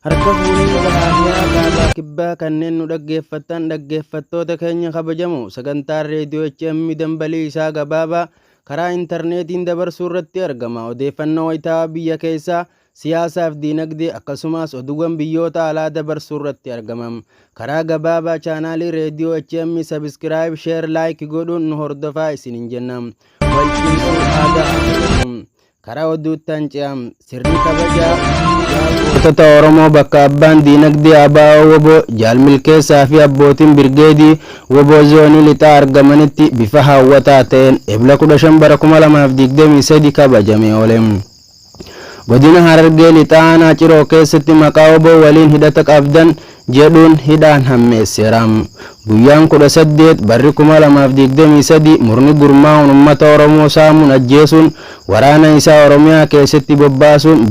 Harka fuunii bahaadhiyaa kaabaa kibbaa kanneen nu dhaggeeffattan dhaggeeffattoota keenya kabajamu sagantaan reediyoo HM dambalii isaa gabaabaa karaa intarneetiin dabarsuu irratti argama. Odeeffannoo wayitaawaa biyya keessaa siyaasaaf diinagdee akkasumas oduuwwan biyyoota alaa dabarsuu irratti argamam. Karaa gabaabaa chaanaalii reediyoo HM sabiskiraayib sheer laayik godhuun nu hordofaa isiniin jennam. Walqinsuu aadaa karaa oduuttaan ce'am sirni kabajaa gootota Oromoo bakka abbaan diinagdee ABO WBO Jaal Milkeessaa fi abbootiin birgeedii WBO zoonii lixaa argamanitti bifa hawwataa ta'een Ebla 15 bara 2023 kabajamee oole. Godina Harargee lixaa aanaa Ciroo keessatti maqaa WBO waliin hidhata qabdan jedhuun hidhaan hammeesseeram. Guyyaan 18 barri 2023 murni gurmaa'uun uummata Oromoo saamuun ajjeesuun waraana isaa Oromiyaa keessatti bobbaasuun